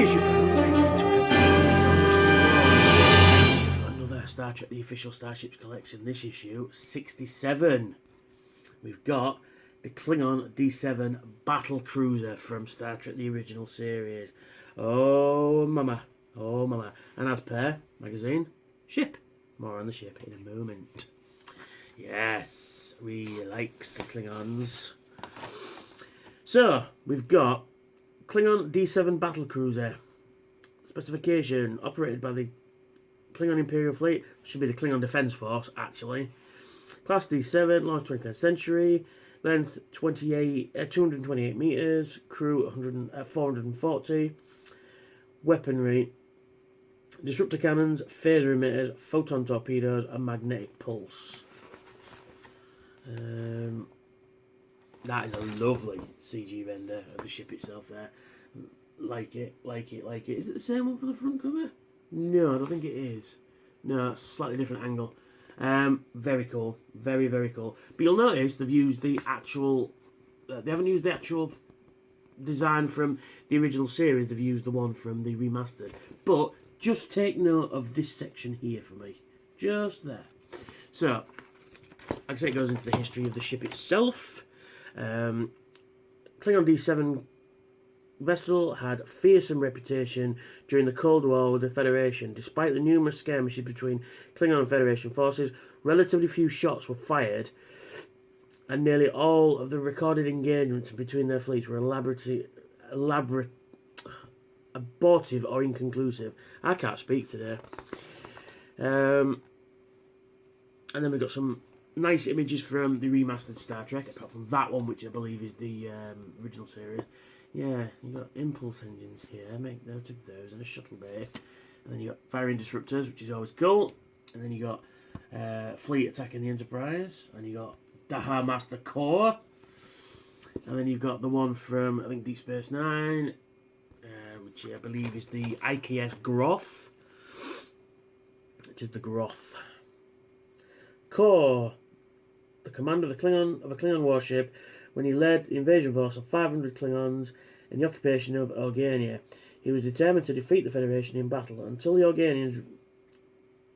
Reissue another Star Trek, the official Starships collection. This issue, 67. We've got the Klingon D-7 Battle Cruiser from Star Trek, the original series. Oh, mama. Oh, mama. And as per magazine, ship. More on the ship in a moment. Yes, we likes the Klingons. So, we've got Klingon D-7 Battle Cruiser. Specification, operated by the Klingon Imperial Fleet. Should be the Klingon Defence Force, actually. Class D-7, launch 23rd century. Length 228 metres. Crew 440. Weaponry: disruptor cannons, phaser emitters, photon torpedoes, and magnetic pulse. That is a lovely CG render of the ship itself there. Like it. Is it the same one for the front cover? No, I don't think it is. No, it's a slightly different angle. Very cool. Very, very cool. But you'll notice they've used the actual... they haven't used the actual design from the original series. They've used the one from the remastered. But just take note of this section here for me. Just there. So, like I say, it goes into the history of the ship itself. Klingon D-7 vessel had fearsome reputation during the Cold War with the Federation. Despite the numerous skirmishes between Klingon and Federation forces, relatively few shots were fired, and nearly all of the recorded engagements between their fleets were abortive or inconclusive. I can't speak today. And then we've got some nice images from the remastered Star Trek, apart from that one, which I believe is the original series. Yeah, you've got impulse engines here, make note of those, and a shuttle bay. And then you've got firing disruptors, which is always cool. And then you've got fleet attacking the Enterprise. And you've got Daha Master Core. And then you've got the one from, I think, Deep Space Nine, which I believe is the IKS Ghot, which is the Ghot. Core, the commander of a Klingon warship, when he led the invasion force of 500 Klingons in the occupation of Organia. He was determined to defeat the Federation in battle until the Organians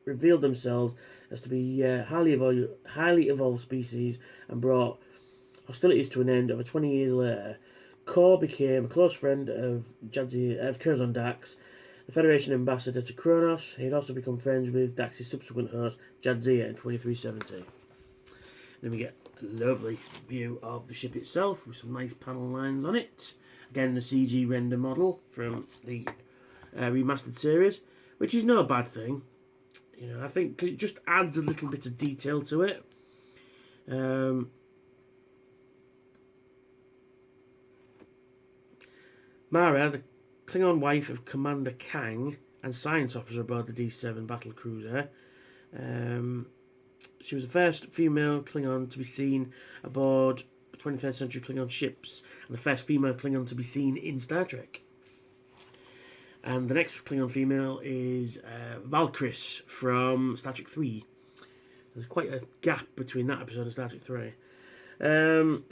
revealed themselves as to be highly evolved species and brought hostilities to an end over 20 years later. Core became a close friend of Curzon Dax, the Federation ambassador to Kronos. He had also become friends with Dax's subsequent host, Jadzia, in 2370. Then we get a lovely view of the ship itself with some nice panel lines on it. Again, the CG render model from the remastered series, which is no bad thing. You know, I think because it just adds a little bit of detail to it. Mara, the Klingon wife of Commander Kang and science officer aboard the D-7 Battle Cruiser. She was the first female Klingon to be seen aboard 23rd century Klingon ships, and the first female Klingon to be seen in Star Trek. And the next Klingon female is Valkyris from Star Trek 3. There's quite a gap between that episode and Star Trek 3.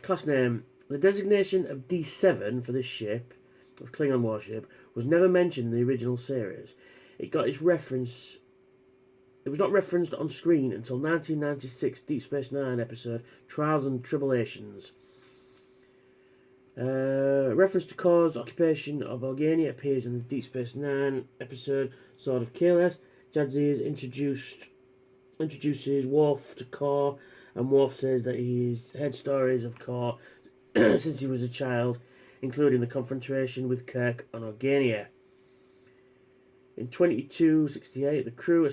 Class name. The designation of D7 for this ship, of Klingon warship, was never mentioned in the original series. It was not referenced on screen until 1996 Deep Space Nine episode Trials and Tribulations. Reference to Core's occupation of Organia appears in the Deep Space Nine episode Sword of Kahless. Jadzia introduces Worf to Core, and Worf says that he's heard stories of Core since he was a child, including the confrontation with Kirk on Organia. In 2268, the crew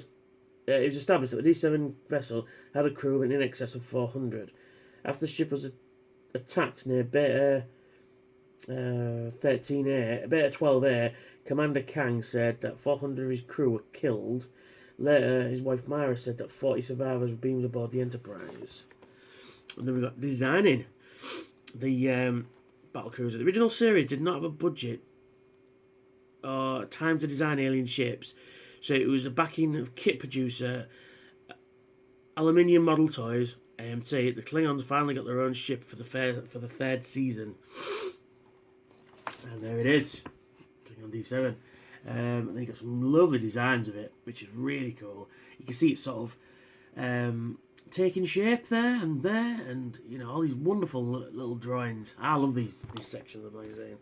it was established that the D-7 vessel had a crew in excess of 400. After the ship was attacked near Beta 12A, Commander Kang said that 400 of his crew were killed. Later, his wife Myra said that 40 survivors were beamed aboard the Enterprise. And then we got designing the Battle Cruiser. The original series did not have a budget or time to design alien ships, so it was a backing of kit producer, aluminium model toys, AMT. The Klingons finally got their own ship for the third season. And there it is. Klingon D7. And then you got some lovely designs of it, which is really cool. You can see it sort of taking shape there, and you know, all these wonderful little drawings. I love this section of the magazine.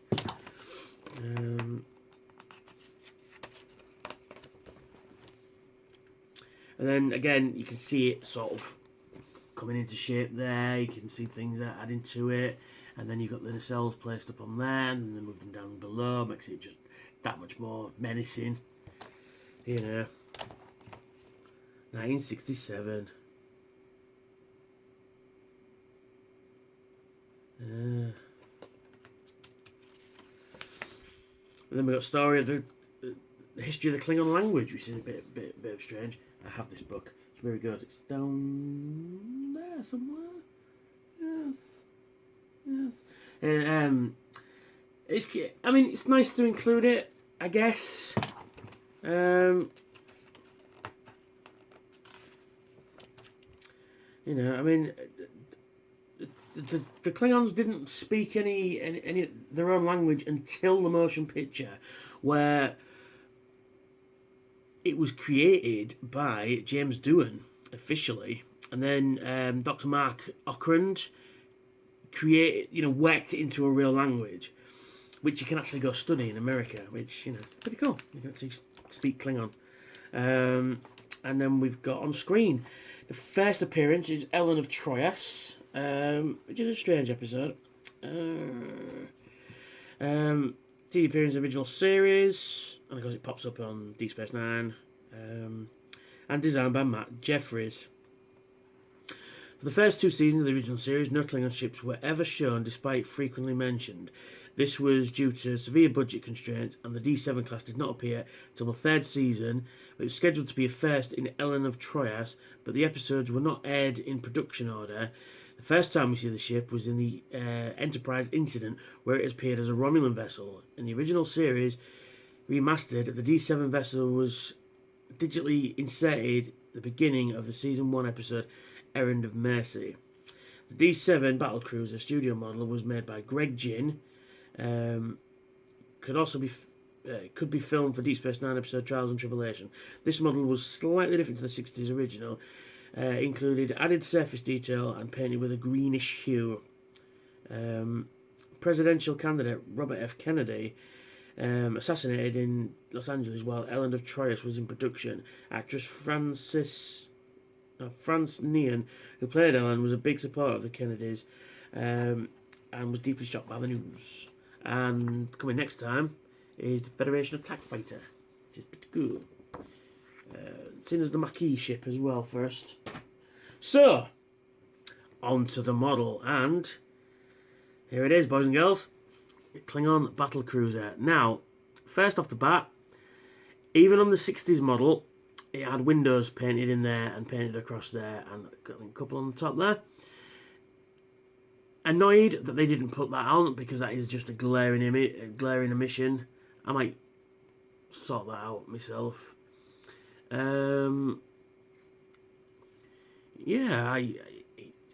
And then again, you can see it sort of coming into shape there. You can see things adding to it, and then you've got the nacelles placed up on there, and then move them down below, makes it just that much more menacing. You know, 1967. And then we've got a story of the history of the Klingon language, which is a bit of strange. I have this book. It's very good. It's down there somewhere. Yes. I mean, it's nice to include it, I guess. You know, I mean, the Klingons didn't speak any their own language until the motion picture, where it was created by James Doohan officially, and then Dr. Mark Okrand worked it into a real language, which you can actually go study in America, which, you know, pretty cool. You can actually speak Klingon. And then we've got on screen, the first appearance is Elaan of Troyius, which is a strange episode. TV appearance original series, and of course it pops up on Deep Space Nine, and designed by Matt Jeffries. For the first 2 seasons of the original series, no Klingon ships were ever shown despite frequently mentioned. This was due to severe budget constraints, and the D7 class did not appear until the 3rd season. It was scheduled to be a first in Elaan of Troyius, but the episodes were not aired in production order. The first time we see the ship was in the Enterprise incident, where it appeared as a Romulan vessel. In the original series, remastered, the D7 vessel was digitally inserted at the beginning of the Season 1 episode, Errand of Mercy. The D7 Battle Cruiser studio model was made by Greg Ginn. Could be filmed for Deep Space Nine episode Trials and Tribulation. This model was slightly different to the 60s original. Included added surface detail and painted with a greenish hue. Presidential candidate Robert F. Kennedy assassinated in Los Angeles while Elaan of Troyius was in production. Actress France Neon, who played Elaan, was a big supporter of the Kennedys, and was deeply shocked by the news. And coming next time is the Federation Attack Fighter, which is pretty cool. Seen as the Maquis ship as well first. So, onto the model, and here it is, boys and girls. The Klingon Battle Cruiser. Now, first off the bat, even on the 60s model, it had windows painted in there and painted across there, and a couple on the top there. Annoyed that they didn't put that on, because that is just a glaring omission. I might sort that out myself.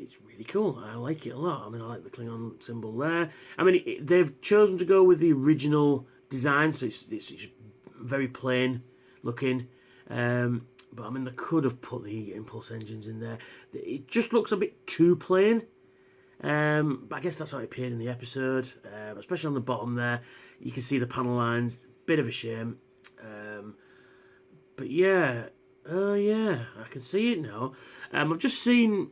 It's really cool. I like it a lot. I mean, I like the Klingon symbol there. I mean, they've chosen to go with the original design, so it's very plain looking. But I mean, they could have put the impulse engines in there. It just looks a bit too plain. But I guess that's how it appeared in the episode, especially on the bottom there. You can see the panel lines. Bit of a shame. But yeah, I can see it now. I've just seen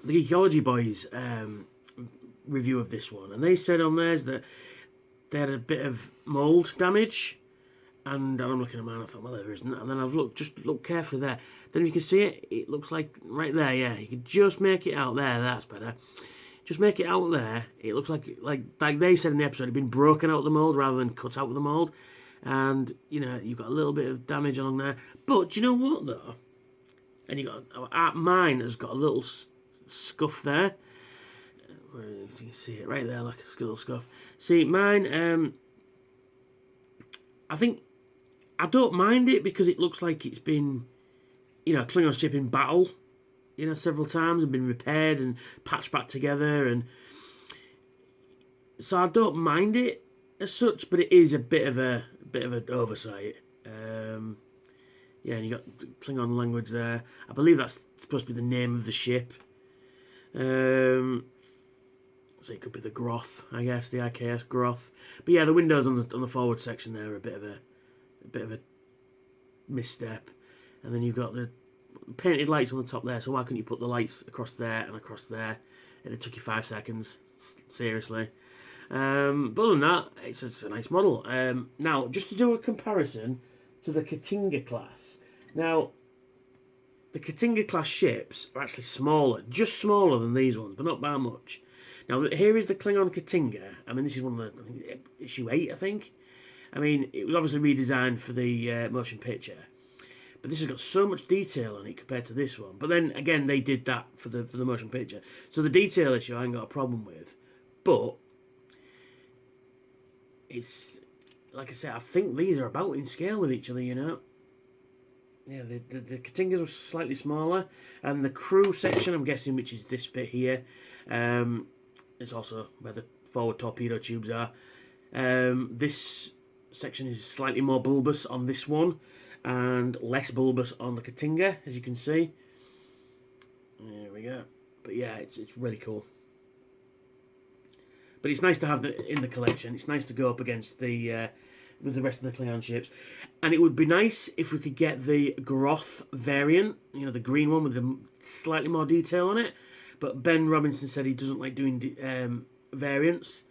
the Geekology Boys review of this one, and they said on theirs that they had a bit of mould damage, and I'm looking at mine, I thought, well, there isn't, and then I've looked carefully there. Then you can see it, it looks like right there, yeah, you can just make it out there, that's better. Just make it out there, it looks like they said in the episode, it'd been broken out of the mould rather than cut out of the mould. And, you know, you've got a little bit of damage along there. But, do you know what, though? And mine has got a little scuff there. You can see it right there, like a little scuff. See, mine, I think, I don't mind it because it looks like it's been, you know, a Klingon ship in battle, you know, several times and been repaired and patched back together. And so I don't mind it. as such, but it is a bit of an oversight. Yeah, and you got Klingon language there. I believe that's supposed to be the name of the ship. So it could be the Groth, I guess, the IKS Groth. But yeah, the windows on the forward section there are a bit of a misstep. And then you've got the painted lights on the top there. So why couldn't you put the lights across there and across there? And it took you 5 seconds. Seriously. But other than that, it's a nice model. Now, just to do a comparison to the qaStaHvIS class. Now, the qaStaHvIS class ships are actually smaller, just smaller than these ones, but not by much. Now, here is the Klingon qaStaHvIS. I mean, this is one of the, issue 8, I think. I mean, it was obviously redesigned for the motion picture. But this has got so much detail on it compared to this one. But then, again, they did that for the motion picture. So the detail issue I ain't got a problem with. But it's, like I said, I think these are about in scale with each other, you know. Yeah, the qaStaHvIS were slightly smaller. And the crew section, I'm guessing, which is this bit here, is also where the forward torpedo tubes are. This section is slightly more bulbous on this one, and less bulbous on the qaStaHvIS, as you can see. There we go. But yeah, it's really cool. But it's nice to have in the collection. It's nice to go up against the with the rest of the Klingon ships. And it would be nice if we could get the Groth variant, you know, the green one with the slightly more detail on it. But Ben Robinson said he doesn't like doing variants.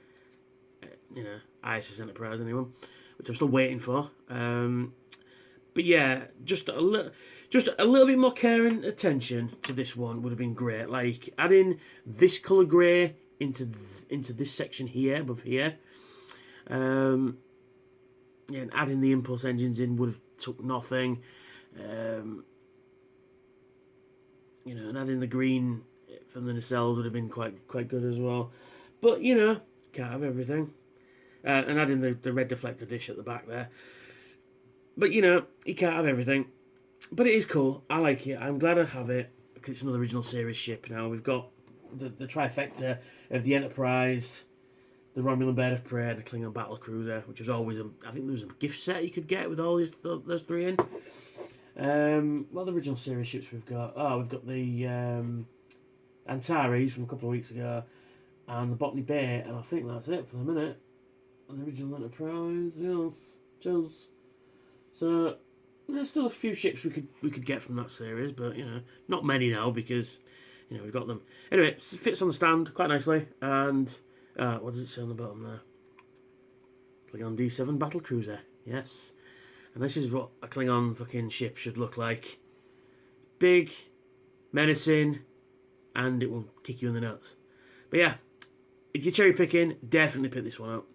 You know, ISS Enterprise, anyone, which I'm still waiting for. But yeah, just a little bit more care and attention to this one would have been great. Like adding this colour grey into this section here, above here. Yeah, and adding the impulse engines in would have took nothing. You know, and adding the green from the nacelles would have been quite good as well. But you know, can't have everything. And adding the red deflector dish at the back there. But you know, you can't have everything. But it is cool. I like it. I'm glad I have it because it's another original series ship now. We've got the trifecta of the Enterprise, the Romulan Bird of Prey, and the Klingon Battle Cruiser, which was always I think there was a gift set you could get with all those three in. What are the original series ships we've got? Oh, we've got the Antares from a couple of weeks ago, and the Botany Bay, and I think that's it for the minute. And the original Enterprise, yes, just so there's still a few ships we could get from that series, but you know, not many now because you know we've got them. Anyway, it fits on the stand quite nicely, and what does it say on the bottom there? Klingon D-7 Battle Cruiser, yes. And this is what a Klingon fucking ship should look like. Big, menacing, and it will kick you in the nuts. But yeah, if you're cherry picking, definitely pick this one up.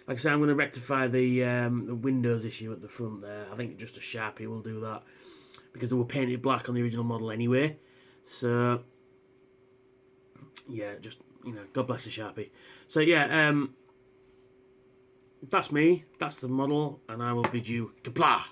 Like I said, I'm going to rectify the windows issue at the front there. I think just a Sharpie will do that, because they were painted black on the original model anyway. So yeah, just, you know, God bless the Sharpie. So yeah, that's me, that's the model, and I will bid you kapla.